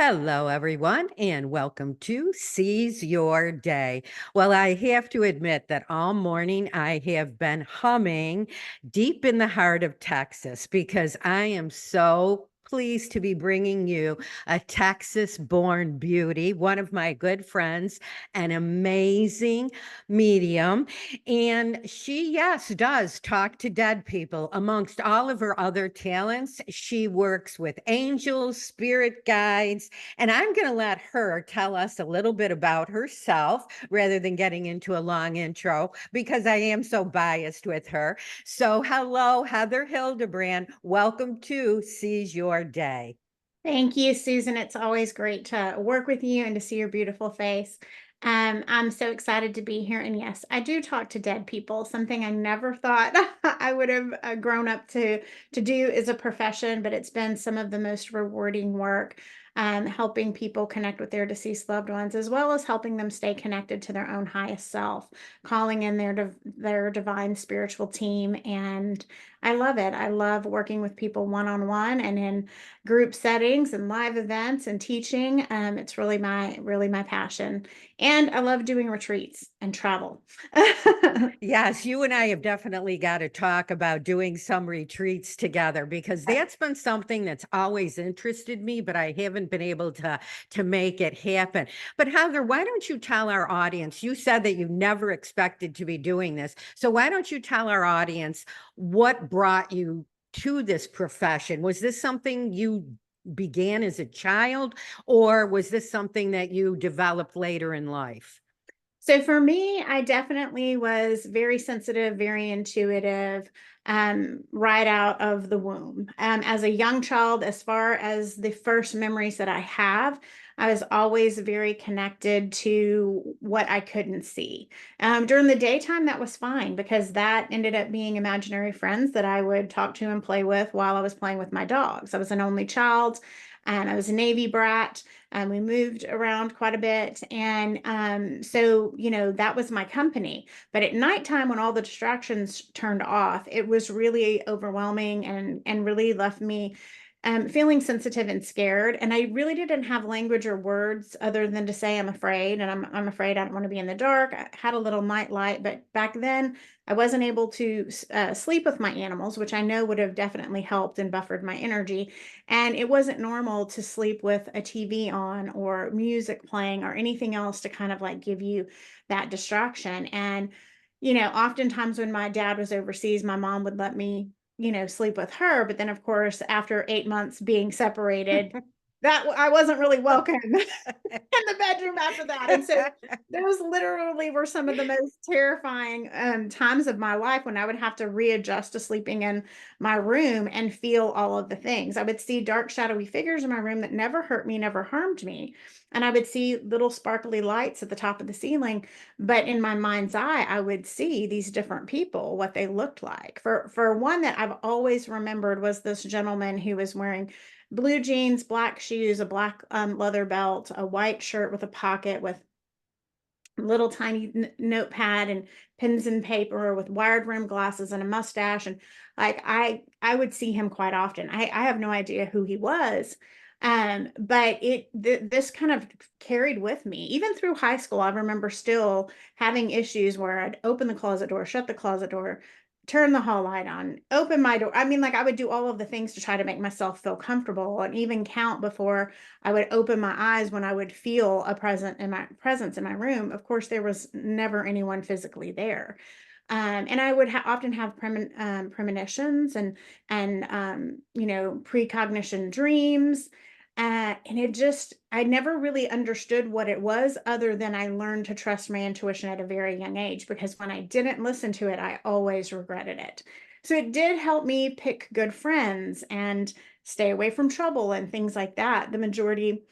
Hello, everyone, and welcome to Seize Your Day. Well, I have to admit that all morning I have been humming deep in the heart of Texas because I am so pleased to be bringing you a Texas born beauty, one of my good friends, an amazing medium. And she, yes, does talk to dead people. Amongst all of her other talents, she works with angels, spirit guides, and I'm going to let her tell us a little bit about herself rather than getting into a long intro because I am so biased with her. So, hello, Heather Hildebrand. Welcome to Seize Your Day. Thank you, Susan. It's always great to work with you and to see your beautiful face. I'm so excited to be here. And yes, I do talk to dead people, something I never thought I would have grown up to do as a profession, but it's been some of the most rewarding work, helping people connect with their deceased loved ones, as well as helping them stay connected to their own highest self, calling in their divine spiritual team. And I love it. I love working with people one-on-one and in group settings and live events and teaching. It's really my passion, and I love doing retreats and travel. Yes, you and I have definitely got to talk about doing some retreats together because that's been something that's always interested me, but I haven't been able to make it happen. But Heather, why don't you tell our audience? You said that you never expected to be doing this. So why don't you tell our audience what brought you to this profession? Was this something you began as a child, or was this something that you developed later in life? So for me, I definitely was very sensitive, very intuitive, right out of the womb. As a young child, as far as the first memories that I have, I was always very connected to what I couldn't see. During the daytime, that was fine because that ended up being imaginary friends that I would talk to and play with while I was playing with my dogs. I was an only child, and I was a Navy brat. We moved around quite a bit. And so, that was my company. But at nighttime, when all the distractions turned off, it was really overwhelming and really left me feeling sensitive and scared. And I really didn't have language or words other than to say, I'm afraid, and I'm afraid I don't want to be in the dark. I had a little night light, but back then I wasn't able to sleep with my animals, which I know would have definitely helped and buffered my energy. And it wasn't normal to sleep with a TV on or music playing or anything else to kind of like give you that distraction. And, oftentimes when my dad was overseas, my mom would let me, sleep with her. But then, of course, after 8 months being separated, I wasn't really welcome in the bedroom after that. And so those literally were some of the most terrifying times of my life when I would have to readjust to sleeping in my room and feel all of the things. I would see dark, shadowy figures in my room that never hurt me, never harmed me. And I would see little sparkly lights at the top of the ceiling. But in my mind's eye, I would see these different people, what they looked like. For one that I've always remembered was this gentleman who was wearing blue jeans, black shoes, a black leather belt, a white shirt with a pocket with little tiny notepad and pens and paper, with wired rim glasses and a mustache. And like I would see him quite often. I have no idea who he was. But this kind of carried with me even through high school. I remember still having issues where I'd open the closet door, shut the closet door, turn the hall light on, open my door. I mean, like, I would do all of the things to try to make myself feel comfortable and even count before I would open my eyes when I would feel a presence in my room. Of course, there was never anyone physically there. And I would often have premonitions and precognition dreams. And I never really understood what it was, other than I learned to trust my intuition at a very young age, because when I didn't listen to it, I always regretted it. So it did help me pick good friends and stay away from trouble and things like that the majority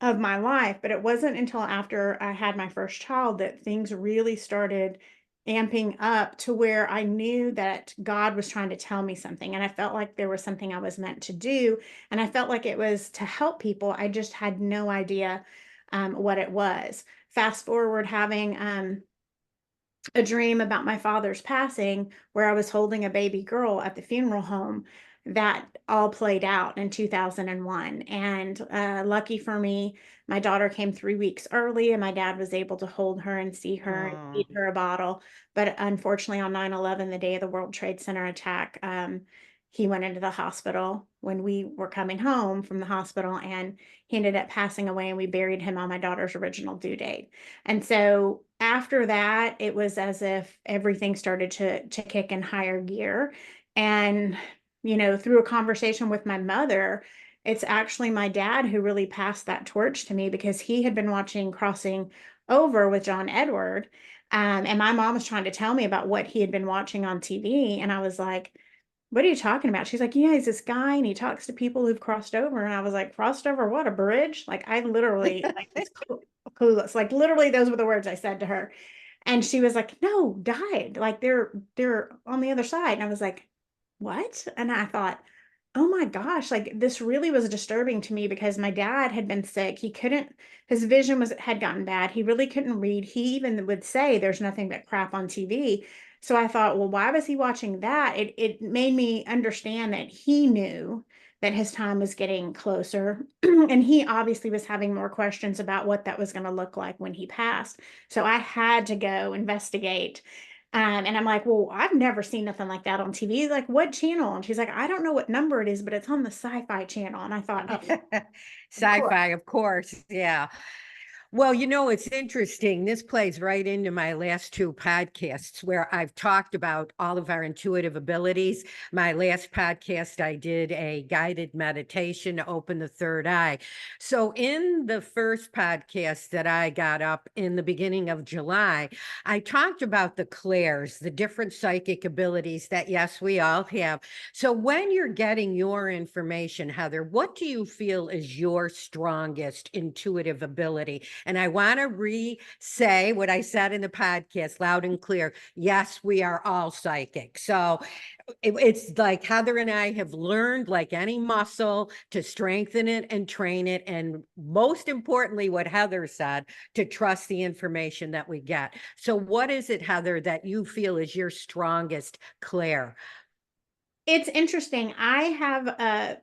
of my life. But it wasn't until after I had my first child that things really started amping up to where I knew that God was trying to tell me something. And I felt like there was something I was meant to do. And I felt like it was to help people. I just had no idea what it was. Fast forward, having a dream about my father's passing, where I was holding a baby girl at the funeral home. that all played out in 2001. And lucky for me, my daughter came 3 weeks early, and my dad was able to hold her and see her and Oh, feed her a bottle. But unfortunately, on 9/11, the day of the World Trade Center attack, he went into the hospital when we were coming home from the hospital, and he ended up passing away, and we buried him on my daughter's original due date. And so after that, it was as if everything started to kick in higher gear. And, through a conversation with my mother, it's actually my dad who really passed that torch to me, because he had been watching Crossing Over with John Edward. And my mom was trying to tell me about what he had been watching on TV. And I was like, what are you talking about? She's like, yeah, he's this guy and he talks to people who've crossed over. And I was like, crossed over what, a bridge? Like, I literally like was clueless. Like, literally, those were the words I said to her. And she was like, no, died. Like, they're on the other side. And I was like, what? And I thought, oh my gosh, like, this really was disturbing to me, because my dad had been sick. He couldn't, his vision had gotten bad. He really couldn't read. He even would say there's nothing but crap on TV. So I thought, well, why was he watching that? It made me understand that he knew that his time was getting closer. And he obviously was having more questions about what that was going to look like when he passed. So I had to go investigate. And I'm like, well, I've never seen nothing like that on TV. Like, what channel? And she's like, I don't know what number it is, but it's on the Sci-Fi channel. And I thought, oh, of course. sci-fi, of course. Yeah. Well, it's interesting. This plays right into my last two podcasts where I've talked about all of our intuitive abilities. My last podcast, I did a guided meditation to open the third eye. So, in the first podcast that I got up in the beginning of July, I talked about the clairs, the different psychic abilities that, yes, we all have. So, when you're getting your information, Heather, what do you feel is your strongest intuitive ability? And I want to re-say what I said in the podcast loud and clear. Yes, we are all psychic. So it's like Heather and I have learned, like any muscle, to strengthen it and train it. And most importantly, what Heather said, to trust the information that we get. So what is it, Heather, that you feel is your strongest Claire? It's interesting. I have a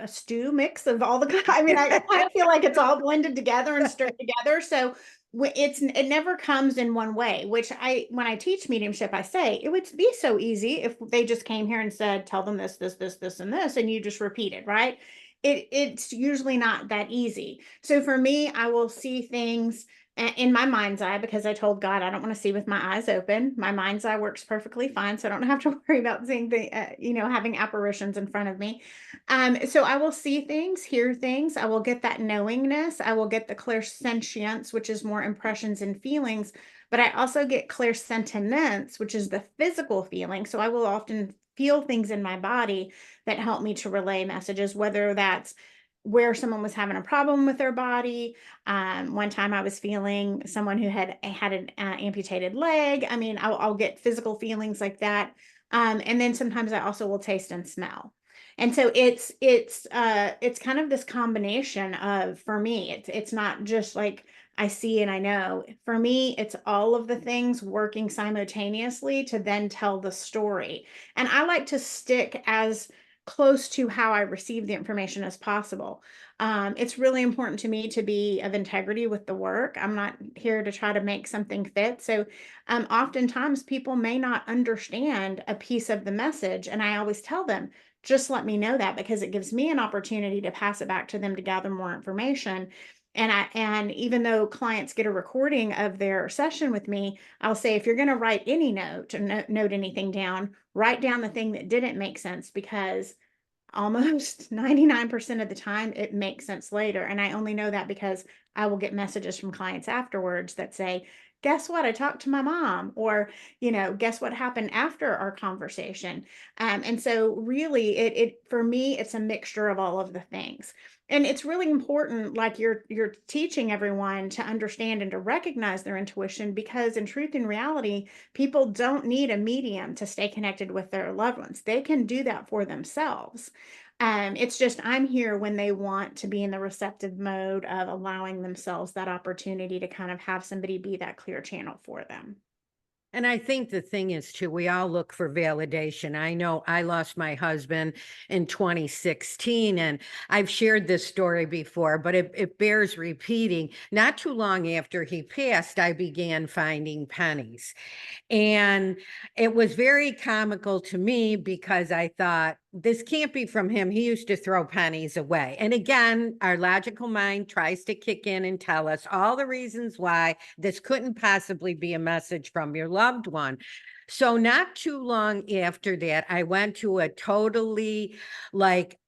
stew mix of all the I mean, I feel like it's all blended together and stirred together. So it never comes in one way, which when I teach mediumship, I say it would be so easy if they just came here and said, tell them this, and this, and you just repeat it, right? It's usually not that easy. So for me, I will see things in my mind's eye, because I told God I don't want to see with my eyes open. My mind's eye works perfectly fine, so I don't have to worry about seeing having apparitions in front of me. So I will see things, hear things. I will get that knowingness. I will get the clairsentience, which is more impressions and feelings. But I also get clairsentiments, which is the physical feeling. So I will often feel things in my body that help me to relay messages, whether that's where someone was having a problem with their body. One time I was feeling someone who had an amputated leg. I mean, I'll get physical feelings like that. And then sometimes I also will taste and smell. And so it's kind of this combination of, for me, it's not just like I see and I know. For me, it's all of the things working simultaneously to then tell the story. And I like to stick as close to how I receive the information as possible. It's really important to me to be of integrity with the work. I'm not here to try to make something fit. So oftentimes people may not understand a piece of the message. And I always tell them, just let me know that, because it gives me an opportunity to pass it back to them to gather more information. And even though clients get a recording of their session with me, I'll say, if you're going to write any note or note anything down, write down the thing that didn't make sense, because almost 99% of the time it makes sense later. And I only know that because I will get messages from clients afterwards that say, guess what? I talked to my mom, or, guess what happened after our conversation. And so really for me, it's a mixture of all of the things. And it's really important, like you're teaching everyone to understand and to recognize their intuition, because in truth and reality, people don't need a medium to stay connected with their loved ones. They can do that for themselves. It's just I'm here when they want to be in the receptive mode of allowing themselves that opportunity to kind of have somebody be that clear channel for them. And I think the thing is too, we all look for validation. I know I lost my husband in 2016, and I've shared this story before, but it bears repeating. Not too long after he passed, I began finding pennies. And it was very comical to me because I thought, this can't be from him. He used to throw pennies away. And again, our logical mind tries to kick in and tell us all the reasons why this couldn't possibly be a message from your loved one. So, not too long after that, I went to a totally like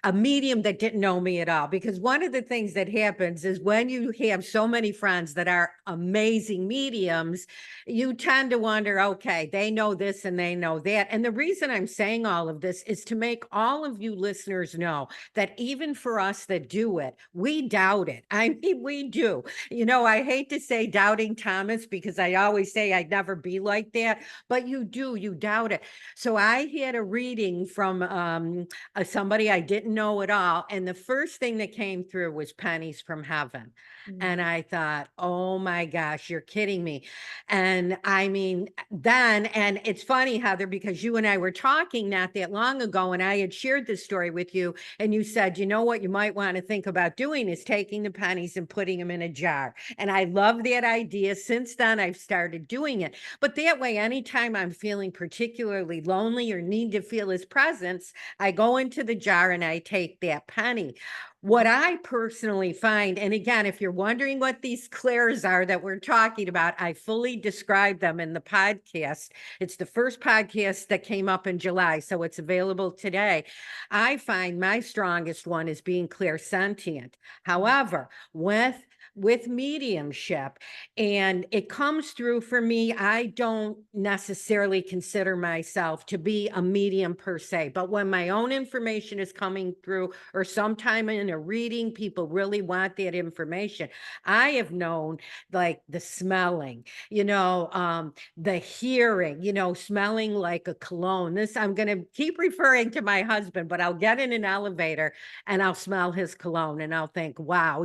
a medium that didn't know me at all. Because one of the things that happens is when you have so many friends that are amazing mediums, you tend to wonder, okay, they know this and they know that. And the reason I'm saying all of this is to make all of you listeners know that even for us that do it, we doubt it. I mean, we do. I hate to say doubting Thomas because I always say I'd never be like that, but you doubt it. So I had a reading from somebody I didn't know at all. And the first thing that came through was pennies from heaven. And I thought, oh my gosh, you're kidding me. And I mean, and it's funny, Heather, because you and I were talking not that long ago, and I had shared this story with you, and you said, you know what you might want to think about doing is taking the pennies and putting them in a jar. And I love that idea. Since then, I've started doing it. But that way, anytime I'm feeling particularly lonely or need to feel his presence, I go into the jar and I take that penny. What I personally find, and again, if you're wondering what these clairs are that we're talking about, I fully describe them in the podcast. It's the first podcast that came up in July, so it's available today. I find my strongest one is being clairsentient. However, with mediumship, and it comes through for me. I don't necessarily consider myself to be a medium per se, but when my own information is coming through, or sometime in a reading, people really want that information. I have known like the smelling, the hearing, smelling like a cologne. This, I'm going to keep referring to my husband, but I'll get in an elevator and I'll smell his cologne and I'll think, wow,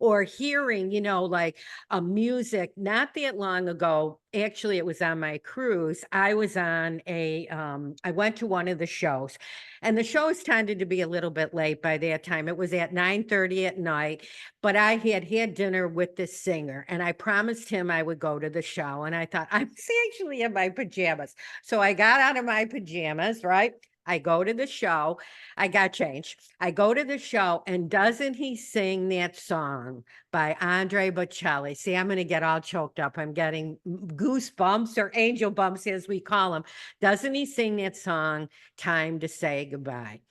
or hearing, like a music not that long ago. Actually, it was on my cruise. I was on I went to one of the shows, and the shows tended to be a little bit late by that time. It was at 9:30 at night, but I had dinner with this singer, and I promised him I would go to the show. And I thought, I'm actually in my pajamas. So I got out of my pajamas, right? I go to the show. I got changed. I go to the show, and doesn't he sing that song by Andre Bocelli? See, I'm going to get all choked up. I'm getting goosebumps, or angel bumps, as we call them. Doesn't he sing that song, Time to Say Goodbye?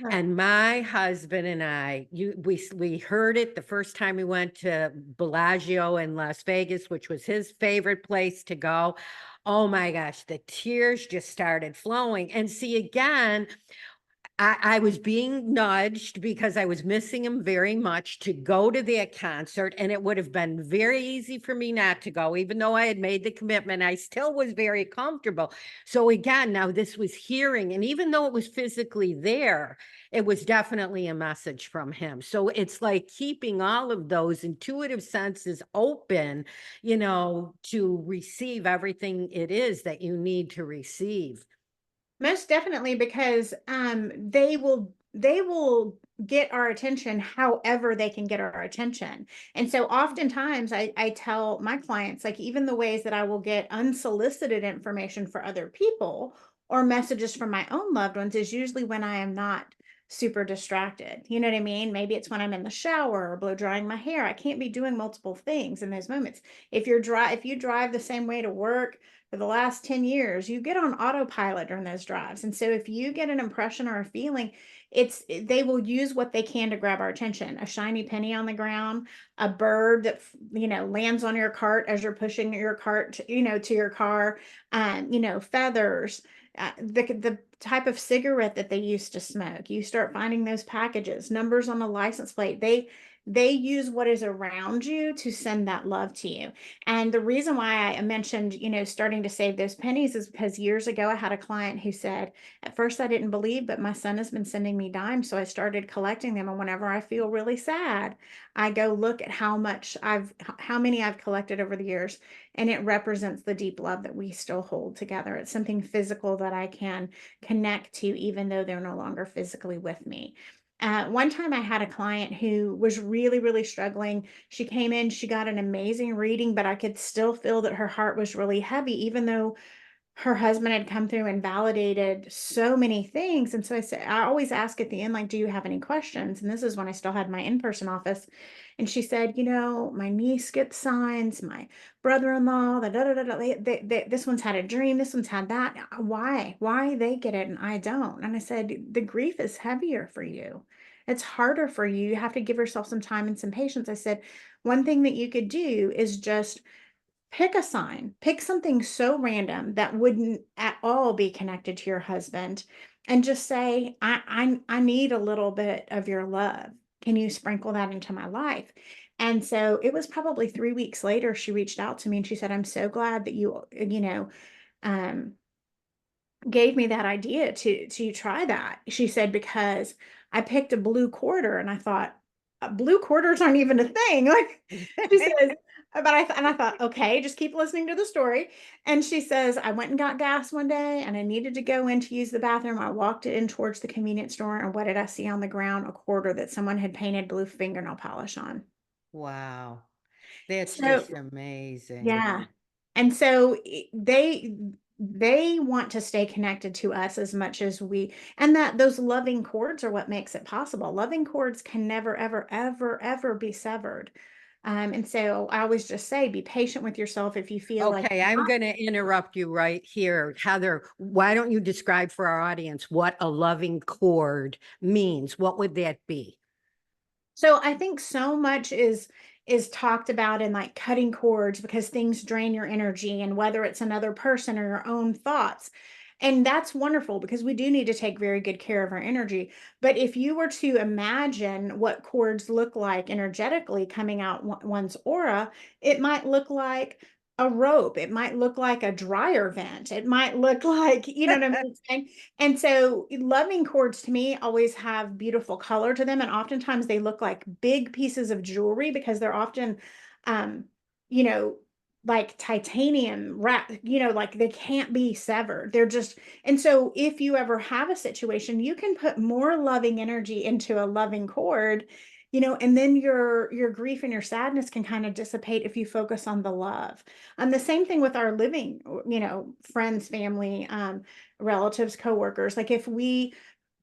And my husband and I, we heard it the first time we went to Bellagio in Las Vegas, which was his favorite place to go. Oh my gosh, the tears just started flowing. And see, again, I was being nudged because I was missing him very much to go to that concert. And it would have been very easy for me not to go, even though I had made the commitment. I still was very comfortable. So again, now this was hearing. And even though it was physically there, it was definitely a message from him. So it's like keeping all of those intuitive senses open, to receive everything it is that you need to receive. Most definitely, because they will get our attention however they can get our attention. And so oftentimes I tell my clients, like, even the ways that I will get unsolicited information for other people or messages from my own loved ones is usually when I am not super distracted. You know what I mean? Maybe it's when I'm in the shower or blow drying my hair. I can't be doing multiple things in those moments. If you drive the same way to work for the last 10 years, you get on autopilot during those drives. And so if you get an impression or a feeling, they will use what they can to grab our attention. A shiny penny on the ground, a bird that lands on your cart as you're pushing your cart to your car, feathers, the type of cigarette that they used to smoke. You start finding those packages, numbers on the license plate. they use what is around you to send that love to you. And the reason why I mentioned, starting to save those pennies is because years ago I had a client who said, at first I didn't believe, but my son has been sending me dimes. So I started collecting them. And whenever I feel really sad, I go look at how many I've collected over the years. And it represents the deep love that we still hold together. It's something physical that I can connect to, even though they're no longer physically with me. One time I had a client who was really, really struggling. She came in, she got an amazing reading, but I could still feel that her heart was really heavy, even though her husband had come through and validated so many things. And so I always ask at the end, like, do you have any questions? And this is when I still had my in-person office. And she said, my niece gets signs, my brother-in-law, this one's had a dream, this one's had that. Why they get it and I don't? And I said, the grief is heavier for you. It's harder for you. You have to give yourself some time and some patience. I said, one thing that you could do is just pick a sign, pick something so random that wouldn't at all be connected to your husband, and just say, I need a little bit of your love. Can you sprinkle that into my life? And so it was probably 3 weeks later, she reached out to me and she said, I'm so glad that um, gave me that idea to try that. She said, because I picked a blue quarter and I thought, blue quarters aren't even a thing. Like she says, but I thought, okay, just keep listening to the story. And she says, I went and got gas one day and I needed to go in to use the bathroom. I walked in towards the convenience store and what did I see on the ground? A quarter that someone had painted blue fingernail polish on. Wow. That's So just amazing. yeah. And so they want to stay connected to us as much as we, and that those loving cords are what makes it possible. Loving cords can never, ever, ever, ever be severed. And so I always just say, be patient with yourself if you feel like Okay, I'm going to interrupt you right here. Heather, why don't you describe for our audience what a loving cord means? What would that be? so I think so much is talked about in like cutting cords because things drain your energy and whether it's another person or your own thoughts. And that's wonderful because we do need to take very good care of our energy. But if you were to imagine what cords look like energetically coming out one's aura, it might look like a rope. It might look like a dryer vent. It might look like, you know what I'm saying? And so loving cords to me always have beautiful color to them. And oftentimes they look like big pieces of jewelry because they're often, um, you know, like titanium wrap, like they can't be severed. They're just, and so if you ever have a situation, you can put more loving energy into a loving cord, and then your grief and your sadness can kind of dissipate if you focus on the love. The same thing with our living, friends, family, relatives, coworkers. Like if we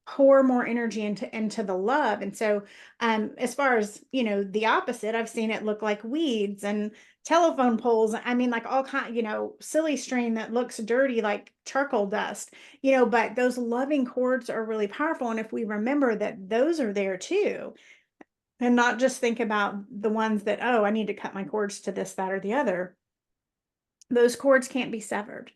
pour more energy into the love. And so as far as the opposite, I've seen it look like weeds and telephone poles. I mean, like all kind, silly string that looks dirty like charcoal dust, but those loving cords are really powerful. And if we remember that those are there too, and not just think about the ones that, oh, I need to cut my cords to this, that, or the other, those cords can't be severed.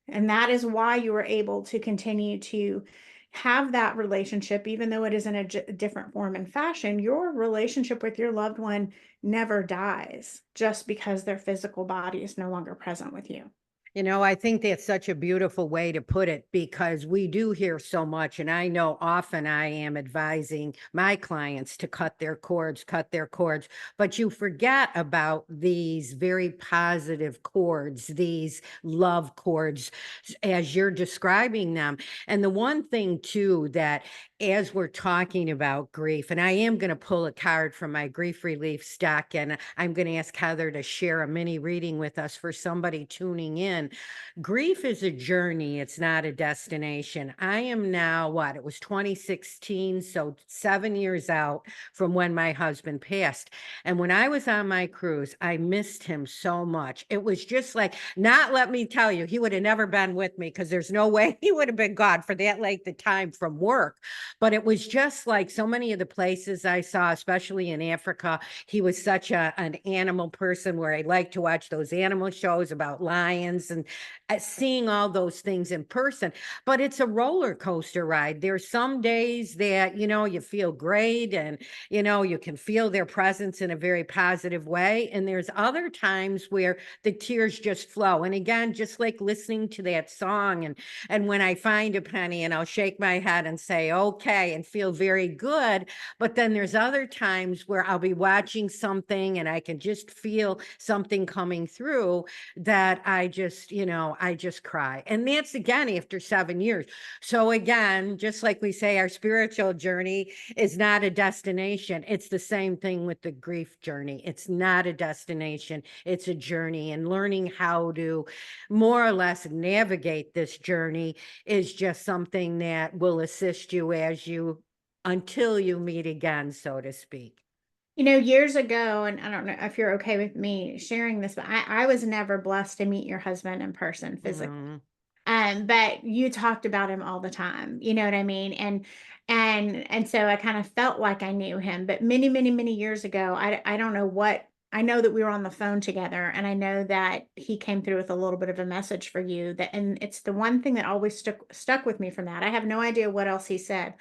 And that is why you were able to continue to have that relationship, even though it is in a different form and fashion. Your relationship with your loved one never dies just because their physical body is no longer present with you. I think that's such a beautiful way to put it because we do hear so much. And I know often I am advising my clients to cut their cords, but you forget about these very positive cords, these love cords, as you're describing them. And the one thing, too, that as we're talking about grief, and I am going to pull a card from my grief relief stack, and I'm going to ask Heather to share a mini reading with us for somebody tuning in. Grief is a journey, it's not a destination. I am now, what, it was 2016, so 7 years out from when my husband passed. And when I was on my cruise, I missed him so much. It was just like, not let me tell you, he would have never been with me because there's no way he would have been gone for that length of time from work. But it was just like so many of the places I saw, especially in Africa. He was such an animal person where I like to watch those animal shows about lions and seeing all those things in person. But it's a roller coaster ride. There's some days that, you feel great and, you can feel their presence in a very positive way. And there's other times where the tears just flow. And again, just like listening to that song and when I find a penny and I'll shake my head and say, okay, and feel very good. But then there's other times where I'll be watching something and I can just feel something coming through that I just cry. And that's again after 7 years. So again, just like we say, our spiritual journey is not a destination. It's the same thing with the grief journey. It's not a destination, it's a journey. And learning how to more or less navigate this journey is just something that will assist you until you meet again, so to speak. Years ago, and I don't know if you're okay with me sharing this, but I was never blessed to meet your husband in person physically. Mm. But you talked about him all the time, you know what I mean? And so I kind of felt like I knew him, but many, many, many years ago, I don't know what. I know that we were on the phone together, and I know that he came through with a little bit of a message for you, and it's the one thing that always stuck with me from that. I have no idea what else he said.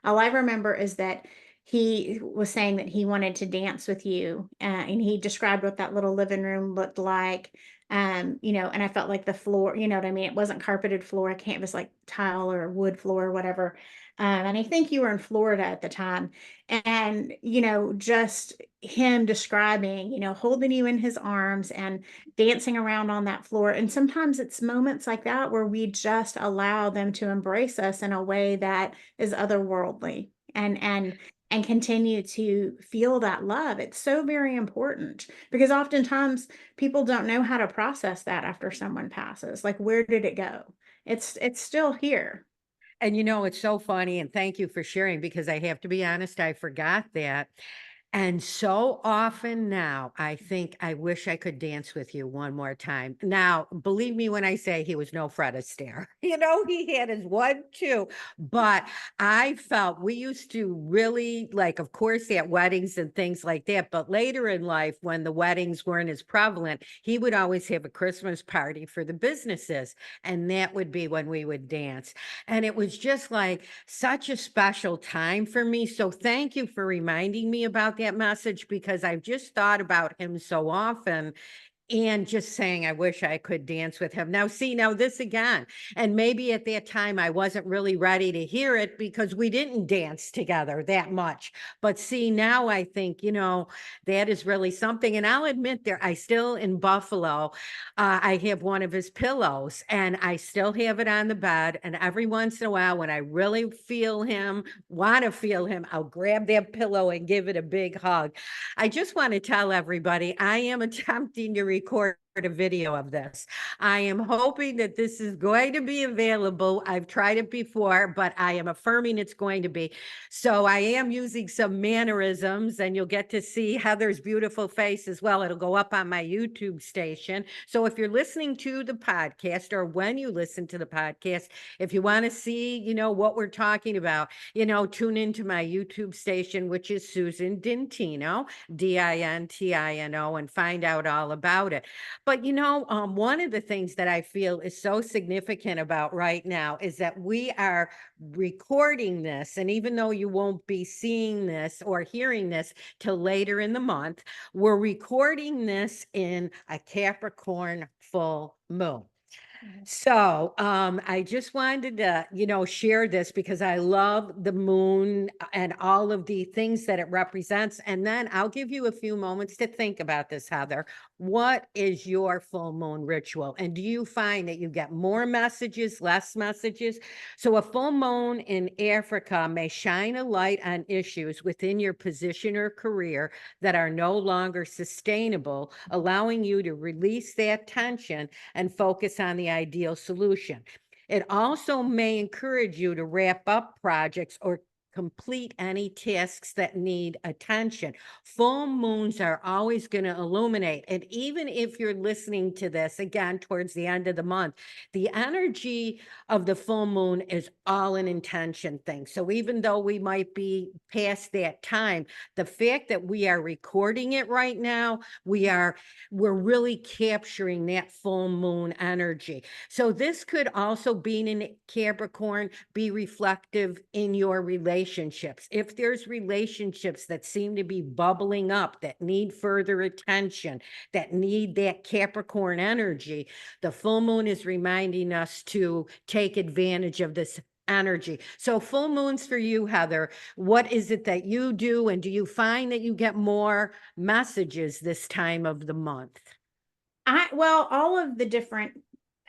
All I remember is that he was saying that he wanted to dance with you, and he described what that little living room looked like. And I felt like the floor, you know what I mean? It wasn't carpeted floor. I can't, it was like tile or wood floor or whatever. And I think you were in Florida at the time. And, just him describing, holding you in his arms and dancing around on that floor. And sometimes it's moments like that where we just allow them to embrace us in a way that is otherworldly and continue to feel that love. It's so very important because oftentimes people don't know how to process that after someone passes. Like, where did it go? It's still here. And it's so funny, and thank you for sharing because I have to be honest, I forgot that. And so often now, I think I wish I could dance with you one more time. Now, believe me when I say he was no Fred Astaire. He had his 1, 2, but I felt we used to really like, of course, at weddings and things like that. But later in life, when the weddings weren't as prevalent, he would always have a Christmas party for the businesses. And that would be when we would dance. And it was just like such a special time for me. So thank you for reminding me about that message because I've just thought about him so often and just saying, I wish I could dance with him. Now, see, now this again, and maybe at that time I wasn't really ready to hear it because we didn't dance together that much. But see, now I think, that is really something. And I'll admit I still in Buffalo, I have one of his pillows and I still have it on the bed. And every once in a while, when I really want to feel him, I'll grab that pillow and give it a big hug. I just want to tell everybody I am attempting to record a video of this. I am hoping that this is going to be available. I've tried it before, but I am affirming it's going to be. So I am using some mannerisms and you'll get to see Heather's beautiful face as well. It'll go up on my YouTube station. So if you're listening to the podcast or when you listen to the podcast, if you want to see, what we're talking about, tune into my YouTube station, which is Susan Dintino, Dintino, and find out all about it. But one of the things that I feel is so significant about right now is that we are recording this. And even though you won't be seeing this or hearing this till later in the month, we're recording this in a Capricorn full moon. So, I just wanted to, share this because I love the moon and all of the things that it represents. And then I'll give you a few moments to think about this, Heather. What is your full moon ritual? And do you find that you get more messages, less messages? So, a full moon in Africa may shine a light on issues within your position or career that are no longer sustainable, allowing you to release that tension and focus on the ideal solution. It also may encourage you to wrap up projects or complete any tasks that need attention. Full moons are always going to illuminate. And even if you're listening to this again towards the end of the month, the energy of the full moon is all an intention thing. So even though we might be past that time, the fact that we are recording it right now, we're really capturing that full moon energy. So this could also, being in Capricorn, be reflective in your relationships. If there's relationships that seem to be bubbling up, that need further attention, that need that Capricorn energy, the full moon is reminding us to take advantage of this energy. So full moons for you, Heather, what is it that you do? And do you find that you get more messages this time of the month? Well, all of the different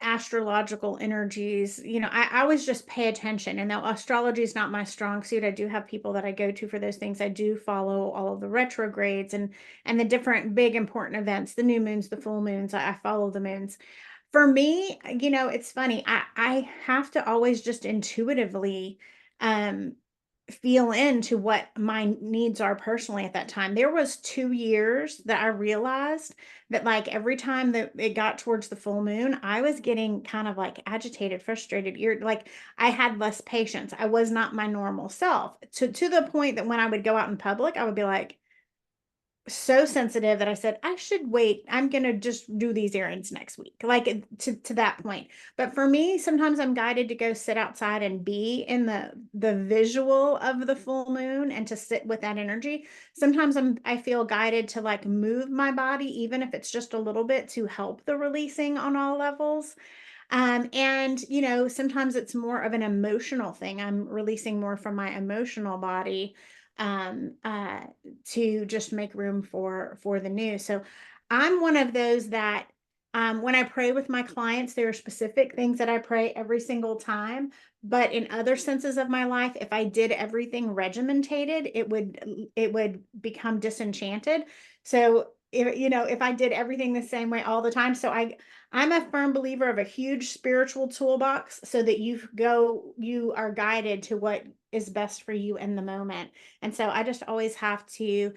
astrological energies, I always just pay attention. And though astrology is not my strong suit, I do have people that I go to for those things. I do follow all of the retrogrades and the different big important events, the new moons, the full moons. I follow the moons. For me, it's funny. I have to always just intuitively um feel into what my needs are personally at that time. There was 2 years that I realized that, like, every time that it got towards the full moon, I was getting kind of, like, agitated, frustrated, like, I had less patience. I was not my normal self, to the point that when I would go out in public, I would be like, so sensitive that I said, "I should wait. I'm gonna just do these errands next week." Like, to that point. But for me, sometimes I'm guided to go sit outside and be in the visual of the full moon and to sit with that energy. Sometimes I feel guided to, like, move my body, even if it's just a little bit, to help the releasing on all levels. And sometimes it's more of an emotional thing. I'm releasing more from my emotional body um uh to just make room for the new. So I'm one of those that when I pray with my clients, there are specific things that I pray every single time. But in other senses of my life, if I did everything regimentated, it would become disenchanted. So if I did everything the same way all the time, so I'm a firm believer of a huge spiritual toolbox, so that you are guided to what is best for you in the moment. And so I just always have to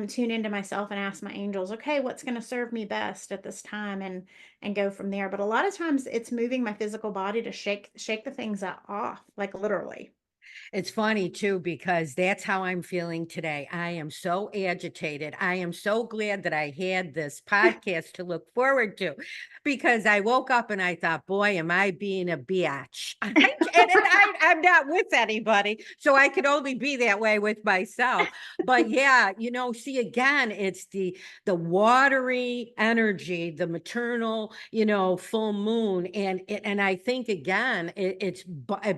tune into myself and ask my angels, okay, what's going to serve me best at this time, and go from there. But a lot of times it's moving my physical body to shake the things off, like literally. It's funny too, because that's how I'm feeling today. I am so agitated. I am so glad that I had this podcast to look forward to, because I woke up and I thought, boy, am I being a biatch. I'm not with anybody. So I could only be that way with myself. But yeah, see, again, it's the watery energy, the maternal, full moon. And I think again, it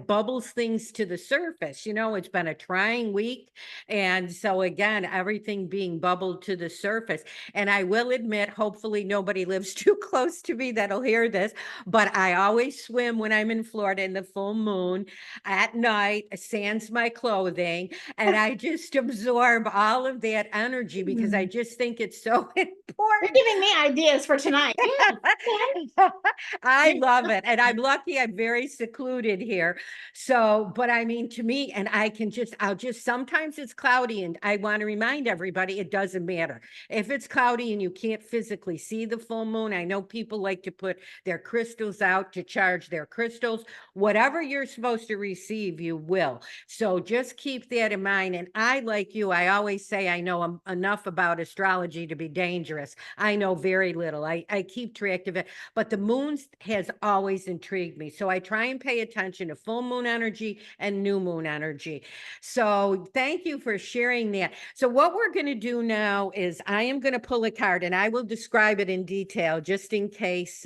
bubbles things to the surface. It's been a trying week. And so again, everything being bubbled to the surface. And I will admit, hopefully nobody lives too close to me that'll hear this, but I always swim when I'm in Florida in the full moon at night, sans my clothing, and I just absorb all of that energy because I Hmm. just think it's so You're important. giving me ideas for tonight. Yeah. I Okay. love it. And I'm lucky I'm very secluded here. So, but I mean, to me, and I'll just, sometimes it's cloudy, and I want to remind everybody it doesn't matter. If it's cloudy and you can't physically see the full moon, I know people like to put their crystals out to charge their crystals. Whatever you're supposed to receive, you will. So just keep that in mind. And I, like you, I always say I know enough about astrology to be dangerous. I know very little. I keep track of it, but the moons has always intrigued me. So I try and pay attention to full moon energy and new moon energy. So thank you for sharing that. So what we're going to do now is I am going to pull a card, and I will describe it in detail just in case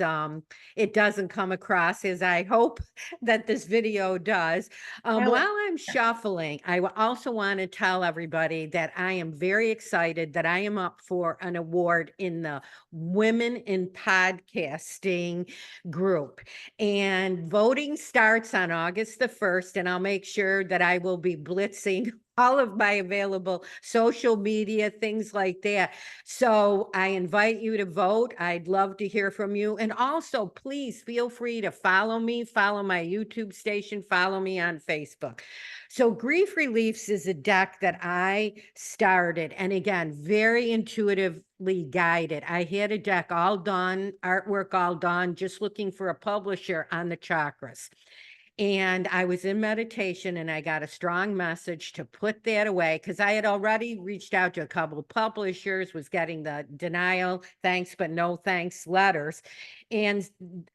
it doesn't come across as I hope that this video does. No, While I'm shuffling, I also want to tell everybody that I am very excited that I am up for an award in the Women in Podcasting group. And voting starts on August the 1st, and I'll make sure that I will be blitzing all of my available social media, things like that. So I invite you to vote. I'd love to hear from you. And also, please feel free to follow me, follow my YouTube station, follow me on Facebook. So, Grief Reliefs is a deck that I started. And again, very intuitively guided. I had a deck all done, artwork all done, just looking for a publisher on the chakras. And I was in meditation and I got a strong message to put that away because I had already reached out to a couple of publishers, was getting the denial, thanks, but no thanks letters. And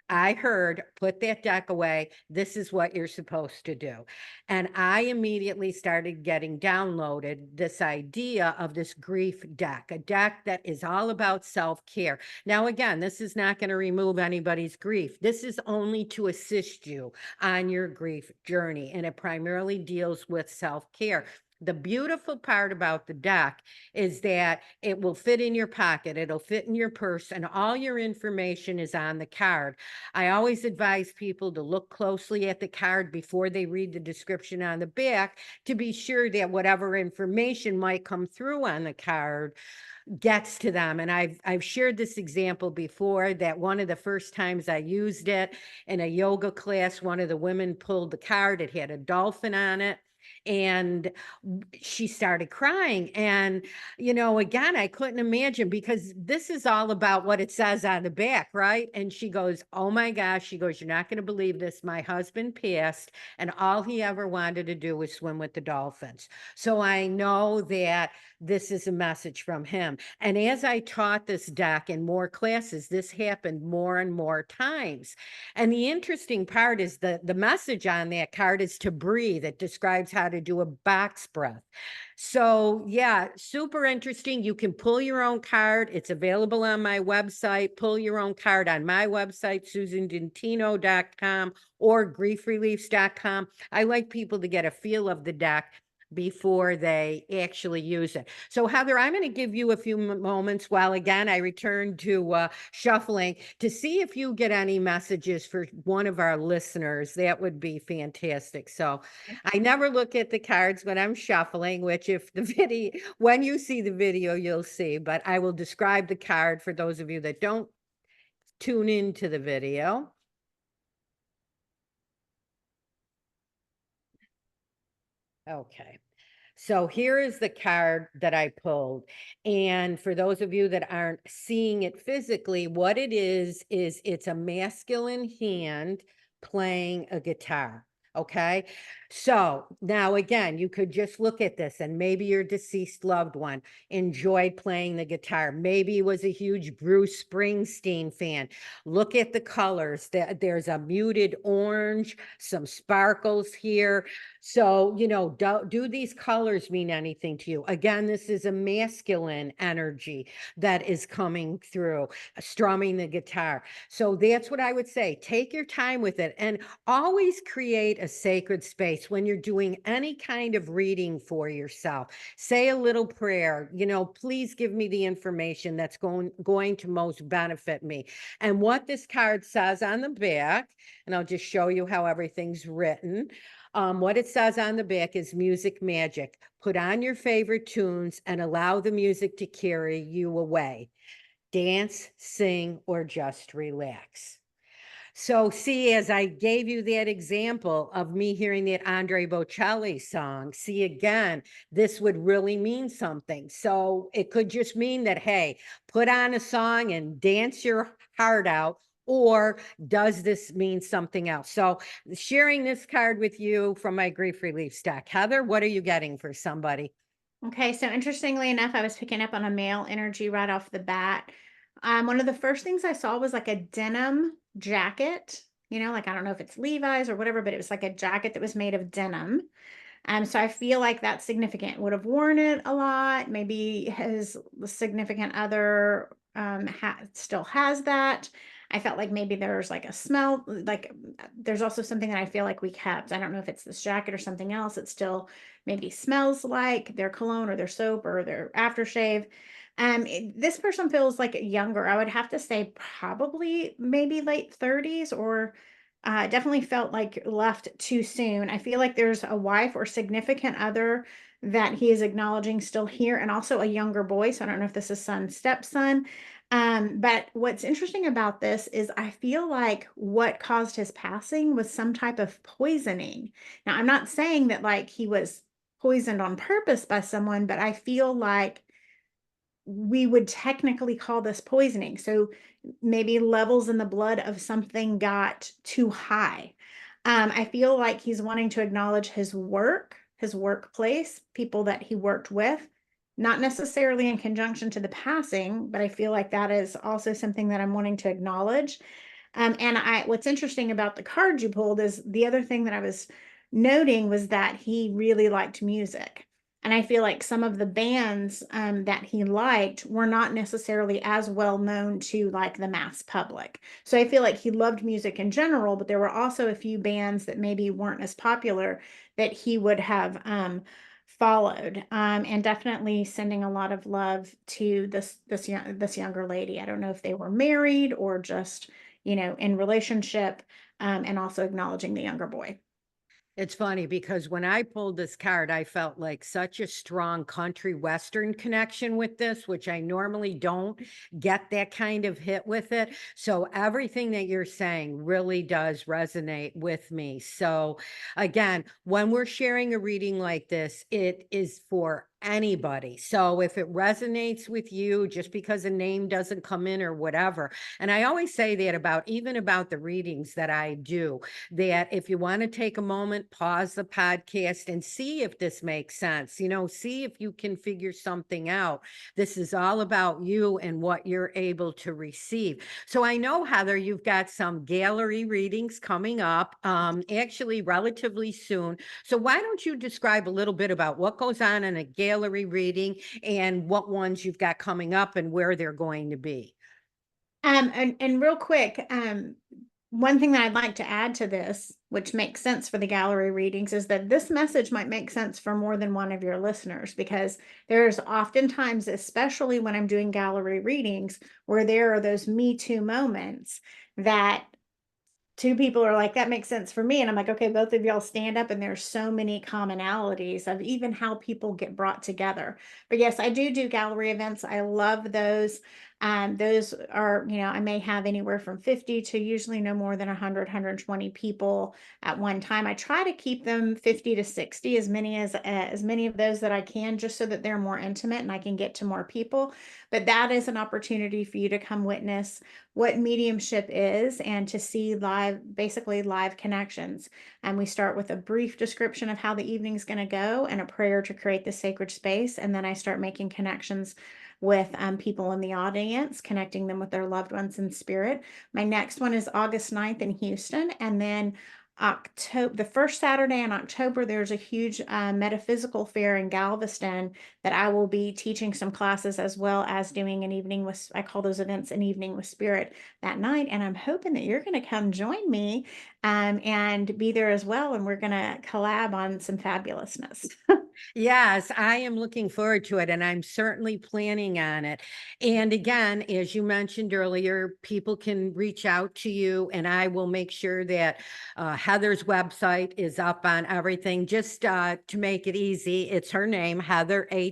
I heard, put that deck away. This is what you're supposed to do. And I immediately started getting downloaded this idea of this grief deck, a deck that is all about self care. Now, again, this is not going to remove anybody's grief. This is only to assist you on your grief journey, and it primarily deals with self care. The beautiful part about the deck is that it will fit in your pocket, it'll fit in your purse, and all your information is on the card. I always advise people to look closely at the card before they read the description on the back to be sure that whatever information might come through on the card gets to them. And I've shared this example before that one of the first times I used it in a yoga class, one of the women pulled the card, it had a dolphin on it. And she started crying. And, again, I couldn't imagine because this is all about what it says on the back, right? And she goes, oh my gosh, she goes, you're not going to believe this. My husband passed, and all he ever wanted to do was swim with the dolphins. So I know that this is a message from him. And as I taught this deck in more classes, this happened more and more times. And the interesting part is the message on that card is to breathe. It describes how to do a box breath. So, yeah, super interesting. You can pull your own card. It's available on my website. Pull your own card on my website, susandintino.com or griefreliefs.com. I like people to get a feel of the deck before they actually use it. So, Heather, I'm going to give you a few moments while again I return to shuffling to see if you get any messages for one of our listeners. That would be fantastic. So, I never look at the cards when I'm shuffling, which if the video, when you see the video, you'll see, but I will describe the card for those of you that don't tune into the video. Okay. So here is the card that I pulled. And for those of you that aren't seeing it physically, what it is it's a masculine hand playing a guitar. Okay. So now again, you could just look at this and maybe your deceased loved one enjoyed playing the guitar. Maybe he was a huge Bruce Springsteen fan. Look at the colors. There's a muted orange, some sparkles here. So, do these colors mean anything to you? Again, this is a masculine energy that is coming through, strumming the guitar. So that's what I would say. Take your time with it and always create a sacred space when you're doing any kind of reading for yourself. Say a little prayer, please give me the information that's going to most benefit me. And what this card says on the back, and I'll just show you how everything's written. What it says on the back is music magic. Put on your favorite tunes and allow the music to carry you away. Dance, sing, or just relax. So see, as I gave you that example of me hearing that Andre Bocelli song, see again, this would really mean something. So it could just mean that, hey, put on a song and dance your heart out. Or does this mean something else? So sharing this card with you from my grief relief stack. Heather, what are you getting for somebody? Okay, so interestingly enough, I was picking up on a male energy right off the bat. One of the first things I saw was like a denim jacket, like I don't know if it's Levi's or whatever, but it was like a jacket that was made of denim. So I feel like that's significant. Would have worn it a lot. Maybe his significant other still has that. I felt like maybe there's like a smell, like there's also something that I feel like we kept. I don't know if it's this jacket or something else. It still maybe smells like their cologne or their soap or their aftershave. This person feels like younger. I would have to say probably maybe late 30s or definitely felt like left too soon. I feel like there's a wife or significant other that he is acknowledging still here, and also a younger boy. So I don't know if this is son, stepson. But what's interesting about this is I feel like what caused his passing was some type of poisoning. Now, I'm not saying that like he was poisoned on purpose by someone, but I feel like we would technically call this poisoning. So maybe levels in the blood of something got too high. I feel like he's wanting to acknowledge his work, his workplace, people that he worked with, not necessarily in conjunction to the passing, but I feel like that is also something that I'm wanting to acknowledge. And what's interesting about the card you pulled is the other thing that I was noting was that he really liked music. And I feel like some of the bands that he liked were not necessarily as well known to like the mass public. So I feel like he loved music in general, but there were also a few bands that maybe weren't as popular that he would have followed. And definitely sending a lot of love to this younger lady. I don't know if they were married or just in relationship, and also acknowledging the younger boy. It's funny because when I pulled this card, I felt like such a strong country western connection with this, which I normally don't get that kind of hit with it. So everything that you're saying really does resonate with me. So again, when we're sharing a reading like this, it is for anybody. So if it resonates with you, just because a name doesn't come in or whatever. And I always say that about even about the readings that I do, that if you want to take a moment, pause the podcast and see if this makes sense. See if you can figure something out. This is all about you and what you're able to receive. So I know, Heather, you've got some gallery readings coming up, actually relatively soon. So why don't you describe a little bit about what goes on in a gallery reading and what ones you've got coming up and where they're going to be? And real quick, one thing that I'd like to add to this, which makes sense for the gallery readings, is that this message might make sense for more than one of your listeners, because there's oftentimes, especially when I'm doing gallery readings, where there are those Me Too moments that two people are like, that makes sense for me. And I'm like, okay, both of y'all stand up. And there's so many commonalities of even how people get brought together. But yes, I do gallery events. I love those. Those are, I may have anywhere from 50 to usually no more than 100, 120 people at one time. I try to keep them 50 to 60, as many of those that I can, just so that they're more intimate and I can get to more people. But that is an opportunity for you to come witness what mediumship is and to see basically live connections. And we start with a brief description of how the evening's going to go and a prayer to create the sacred space. And then I start making connections with people in the audience, connecting them with their loved ones in spirit. My next one is August 9th in Houston. And then the first Saturday in October, there's a huge metaphysical fair in Galveston that I will be teaching some classes, as well as doing an evening with, I call those events an evening with spirit that night. And I'm hoping that you're going to come join me and be there as well. And we're going to collab on some fabulousness. Yes, I am looking forward to it, and I'm certainly planning on it. And again, as you mentioned earlier, people can reach out to you, and I will make sure that Heather's website is up on everything. Just to make it easy, it's her name, Heather, Heather.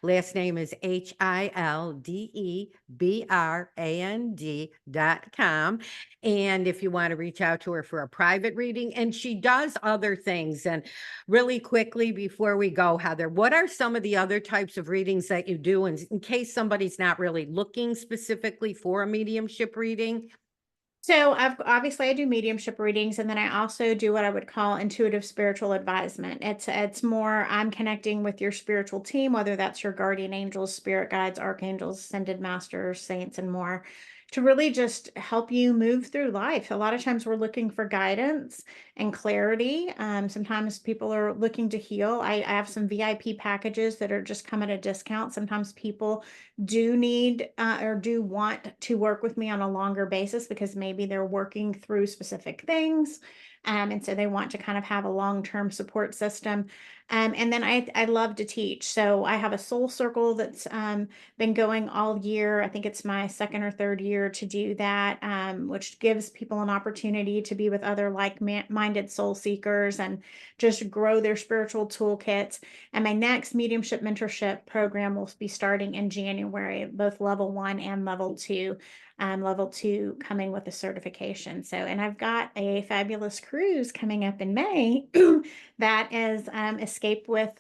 Last name is Hildebrand.com. And if you want to reach out to her for a private reading, and she does other things. And really quickly before we go, Heather, what are some of the other types of readings that you do in case somebody's not really looking specifically for a mediumship reading? So obviously I do mediumship readings, and then I also do what I would call intuitive spiritual advisement. It's more, I'm connecting with your spiritual team, whether that's your guardian angels, spirit guides, archangels, ascended masters, saints, and more, to really just help you move through life. A lot of times we're looking for guidance and clarity. Sometimes people are looking to heal. I have some VIP packages that are just come at a discount. Sometimes people do need or do want to work with me on a longer basis because maybe they're working through specific things. And so they want to kind of have a long-term support system. And then I love to teach. So I have a soul circle that's been going all year. I think it's my second or third year to do that, which gives people an opportunity to be with other like-minded soul seekers and just grow their spiritual toolkits. And my next mediumship mentorship program will be starting in January, both level 1 and level 2. Level 2 coming with a certification. So, and I've got a fabulous cruise coming up in May that is Escape with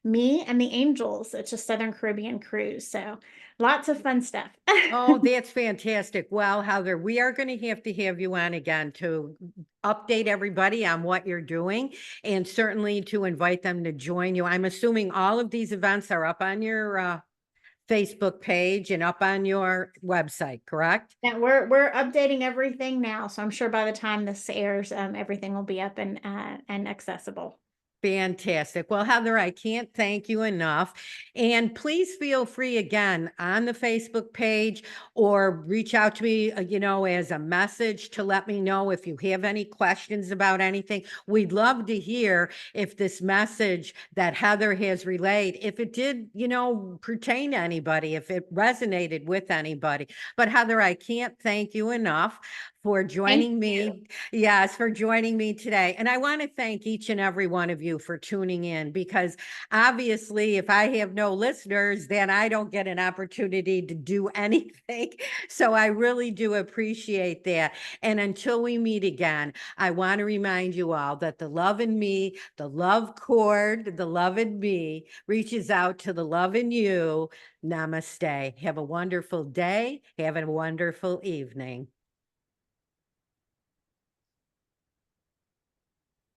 Me and the Angels. It's a Southern Caribbean cruise. So lots of fun stuff. Oh, that's fantastic. Well, Heather, we are going to have you on again to update everybody on what you're doing and certainly to invite them to join you. I'm assuming all of these events are up on your Facebook page and up on your website, correct? Yeah, we're updating everything now. So I'm sure by the time this airs, everything will be up and accessible. Fantastic. Well, Heather, I can't thank you enough. And please feel free again on the Facebook page or reach out to me, as a message to let me know if you have any questions about anything. We'd love to hear if this message that Heather has relayed, if it did, pertain to anybody, if it resonated with anybody. But Heather, I can't thank you enough for Thank joining you. me. Yes, for joining me today. And I want to thank each and every one of you for tuning in because obviously, if I have no listeners, then I don't get an opportunity to do anything. So I really do appreciate that. And until we meet again, I want to remind you all that the love in me, the love cord, the love in me reaches out to the love in you. Namaste. Have a wonderful day. Have a wonderful evening.